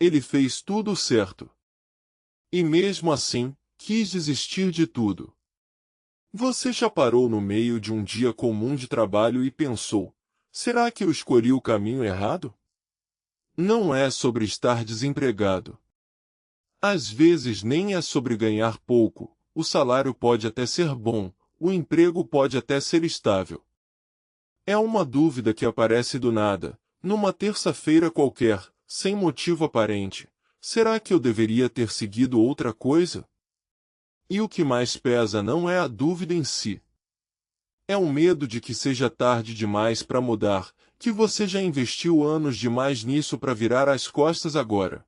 ele fez tudo certo. E mesmo assim, quis desistir de tudo. Você já parou no meio de um dia comum de trabalho e pensou: será que eu escolhi o caminho errado? Não é sobre estar desempregado. Às vezes nem é sobre ganhar pouco, o salário pode até ser bom, o emprego pode até ser estável. É uma dúvida que aparece do nada, numa terça-feira qualquer, sem motivo aparente. Será que eu deveria ter seguido outra coisa? E o que mais pesa não é a dúvida em si. É o medo de que seja tarde demais para mudar, que você já investiu anos demais nisso para virar as costas agora.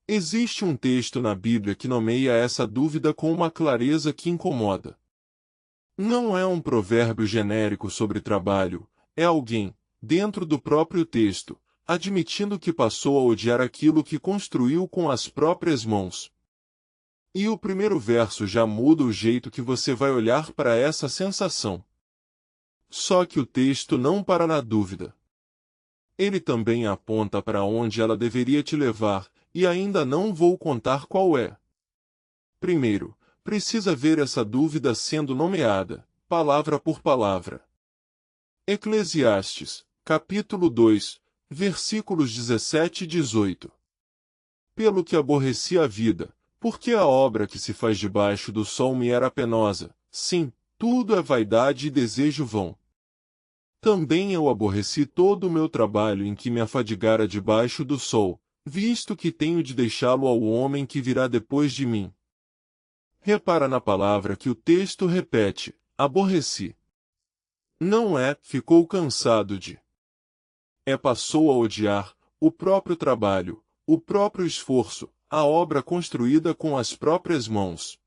Existe um texto na Bíblia que nomeia essa dúvida com uma clareza que incomoda. Não é um provérbio genérico sobre trabalho, é alguém, dentro do próprio texto, admitindo que passou a odiar aquilo que construiu com as próprias mãos. E o primeiro verso já muda o jeito que você vai olhar para essa sensação. Só que o texto não para na dúvida. Ele também aponta para onde ela deveria te levar, e ainda não vou contar qual é. Primeiro, precisa ver essa dúvida sendo nomeada, palavra por palavra. Eclesiastes, capítulo 2, versículos 17 e 18. Pelo que aborreci a vida, porque a obra que se faz debaixo do sol me era penosa, sim, tudo é vaidade e desejo vão. Também eu aborreci todo o meu trabalho em que me afadigara debaixo do sol, visto que tenho de deixá-lo ao homem que virá depois de mim. Repara na palavra que o texto repete, aborreci. Não é, ficou cansado de. É passou a odiar, o próprio trabalho, o próprio esforço, a obra construída com as próprias mãos.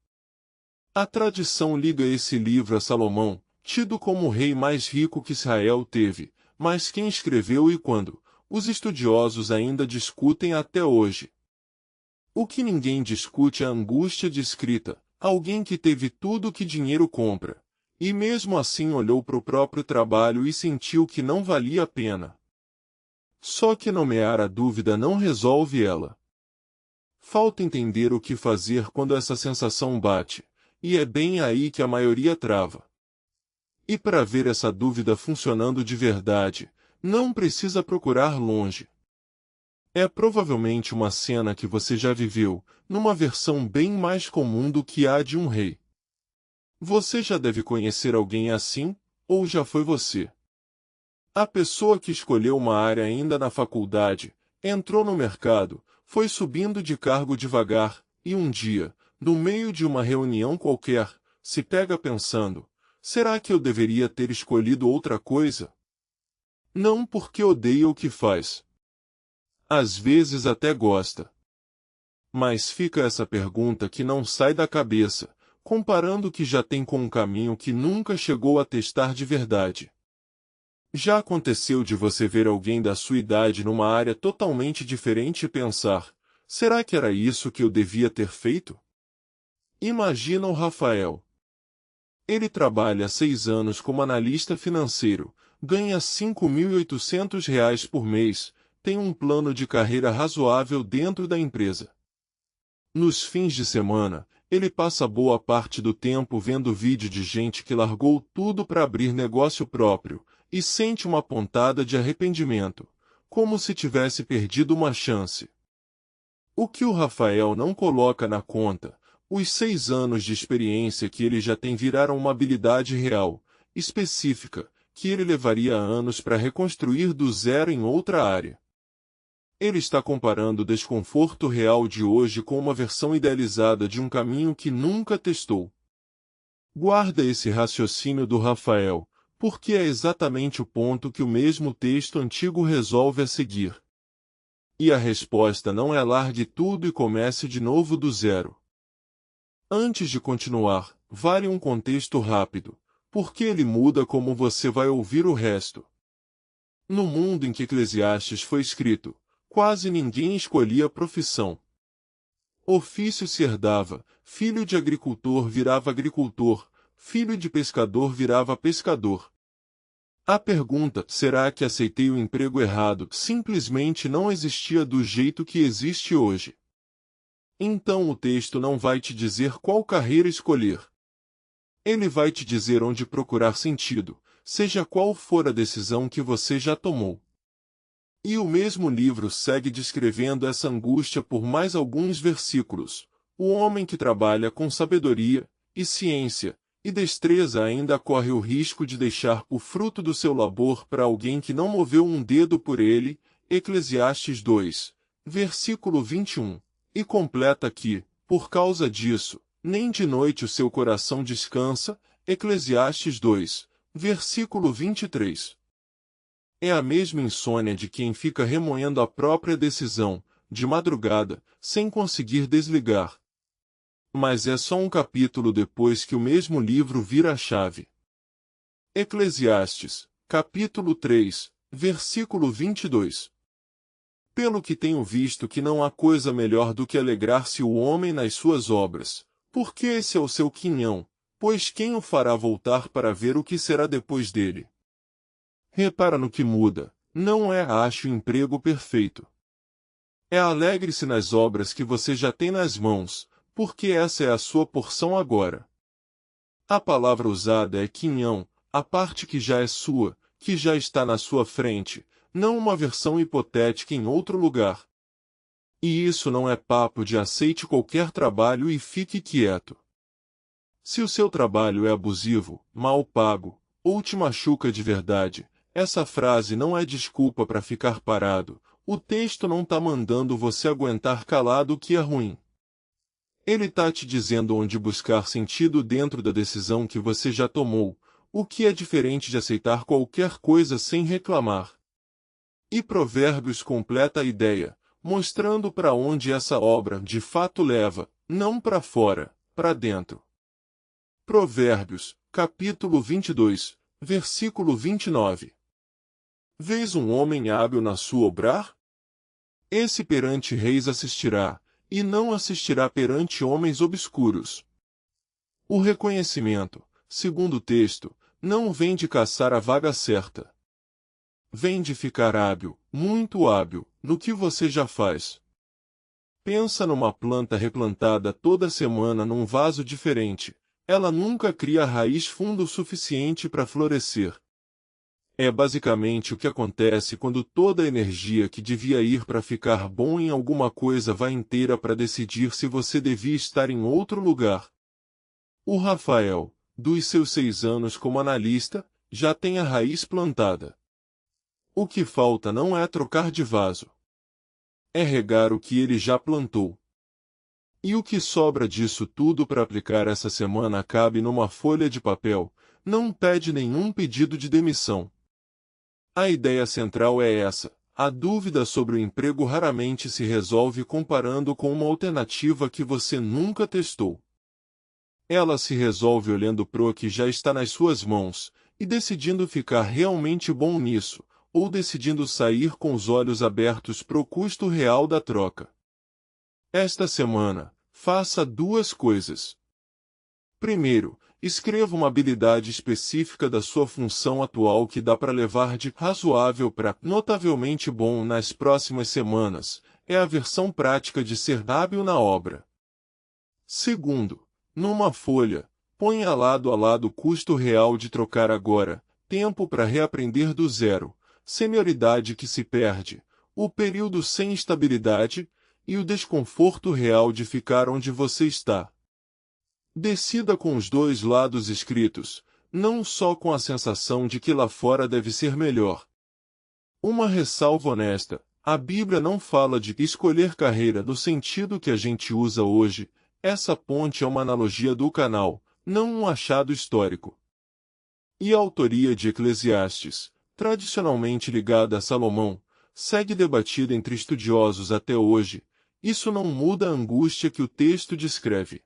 A tradição liga esse livro a Salomão, tido como o rei mais rico que Israel teve, mas quem escreveu e quando, os estudiosos ainda discutem até hoje. O que ninguém discute é a angústia de escrita, alguém que teve tudo o que dinheiro compra, e mesmo assim olhou para o próprio trabalho e sentiu que não valia a pena. Só que nomear a dúvida não resolve ela. Falta entender o que fazer quando essa sensação bate, e é bem aí que a maioria trava. E para ver essa dúvida funcionando de verdade, não precisa procurar longe. É provavelmente uma cena que você já viveu, numa versão bem mais comum do que a de um rei. Você já deve conhecer alguém assim, ou já foi você. A pessoa que escolheu uma área ainda na faculdade, entrou no mercado, foi subindo de cargo devagar, e um dia, no meio de uma reunião qualquer, se pega pensando: será que eu deveria ter escolhido outra coisa? Não porque odeia o que faz. Às vezes até gosta. Mas fica essa pergunta que não sai da cabeça, comparando o que já tem com um caminho que nunca chegou a testar de verdade. Já aconteceu de você ver alguém da sua idade numa área totalmente diferente e pensar: será que era isso que eu devia ter feito? Imagina o Rafael. Ele trabalha há 6 anos como analista financeiro, ganha R$ 5.800 por mês, tem um plano de carreira razoável dentro da empresa. Nos fins de semana, ele passa boa parte do tempo vendo vídeo de gente que largou tudo para abrir negócio próprio, e sente uma pontada de arrependimento, como se tivesse perdido uma chance. O que o Rafael não coloca na conta, os 6 anos de experiência que ele já tem viraram uma habilidade real, específica, que ele levaria anos para reconstruir do zero em outra área. Ele está comparando o desconforto real de hoje com uma versão idealizada de um caminho que nunca testou. Guarda esse raciocínio do Rafael, porque é exatamente o ponto que o mesmo texto antigo resolve a seguir. E a resposta não é largue tudo e comece de novo do zero. Antes de continuar, vale um contexto rápido, porque ele muda como você vai ouvir o resto. No mundo em que Eclesiastes foi escrito, quase ninguém escolhia profissão. Ofício se herdava, filho de agricultor virava agricultor, filho de pescador virava pescador. A pergunta, será que aceitei o emprego errado, simplesmente não existia do jeito que existe hoje. Então o texto não vai te dizer qual carreira escolher. Ele vai te dizer onde procurar sentido, seja qual for a decisão que você já tomou. E o mesmo livro segue descrevendo essa angústia por mais alguns versículos. O homem que trabalha com sabedoria, e ciência, e destreza ainda corre o risco de deixar o fruto do seu labor para alguém que não moveu um dedo por ele. Eclesiastes 2, versículo 21. E completa que, por causa disso, nem de noite o seu coração descansa. Eclesiastes 2, versículo 23. É a mesma insônia de quem fica remoendo a própria decisão, de madrugada, sem conseguir desligar. Mas é só um capítulo depois que o mesmo livro vira a chave. Eclesiastes, capítulo 3, versículo 22. Pelo que tenho visto que não há coisa melhor do que alegrar-se o homem nas suas obras, porque esse é o seu quinhão, pois quem o fará voltar para ver o que será depois dele? Repara no que muda, não é ache o emprego perfeito. É alegre-se nas obras que você já tem nas mãos, porque essa é a sua porção agora. A palavra usada é quinhão, a parte que já é sua, que já está na sua frente, não uma versão hipotética em outro lugar. E isso não é papo de aceite qualquer trabalho e fique quieto. Se o seu trabalho é abusivo, mal pago, ou te machuca de verdade, essa frase não é desculpa para ficar parado. O texto não está mandando você aguentar calado o que é ruim. Ele está te dizendo onde buscar sentido dentro da decisão que você já tomou, o que é diferente de aceitar qualquer coisa sem reclamar. E Provérbios completa a ideia, mostrando para onde essa obra de fato leva, não para fora, para dentro. Provérbios, capítulo 22, versículo 29. Vês um homem hábil na sua obrar? Esse perante reis assistirá, e não assistirá perante homens obscuros. O reconhecimento, segundo o texto, não vem de caçar a vaga certa. Vem de ficar hábil, muito hábil, no que você já faz. Pensa numa planta replantada toda semana num vaso diferente. Ela nunca cria raiz fundo o suficiente para florescer. É basicamente o que acontece quando toda a energia que devia ir para ficar bom em alguma coisa vai inteira para decidir se você devia estar em outro lugar. O Rafael, dos seus 6 anos como analista, já tem a raiz plantada. O que falta não é trocar de vaso. É regar o que ele já plantou. E o que sobra disso tudo para aplicar essa semana cabe numa folha de papel, não pede nenhum pedido de demissão. A ideia central é essa: a dúvida sobre o emprego raramente se resolve comparando com uma alternativa que você nunca testou. Ela se resolve olhando pro que já está nas suas mãos, e decidindo ficar realmente bom nisso, ou decidindo sair com os olhos abertos pro custo real da troca. Esta semana, faça 2 coisas. Primeiro, escreva uma habilidade específica da sua função atual que dá para levar de razoável para notavelmente bom nas próximas semanas. É a versão prática de ser hábil na obra. Segundo, numa folha, ponha lado a lado o custo real de trocar agora, tempo para reaprender do zero, senioridade que se perde, o período sem estabilidade e o desconforto real de ficar onde você está. Decida com os 2 lados escritos, não só com a sensação de que lá fora deve ser melhor. Uma ressalva honesta: a Bíblia não fala de escolher carreira no sentido que a gente usa hoje. Essa ponte é uma analogia do canal, não um achado histórico. E a autoria de Eclesiastes, tradicionalmente ligada a Salomão, segue debatida entre estudiosos até hoje. Isso não muda a angústia que o texto descreve.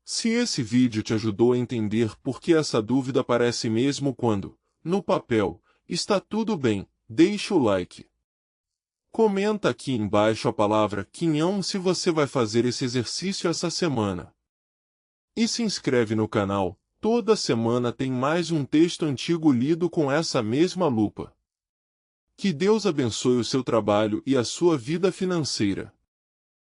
Se esse vídeo te ajudou a entender por que essa dúvida aparece mesmo quando, no papel, está tudo bem, deixa o like. Comenta aqui embaixo a palavra quinhão se você vai fazer esse exercício essa semana. E se inscreve no canal, Toda semana tem mais um texto antigo lido com essa mesma lupa. Que Deus abençoe o seu trabalho e a sua vida financeira.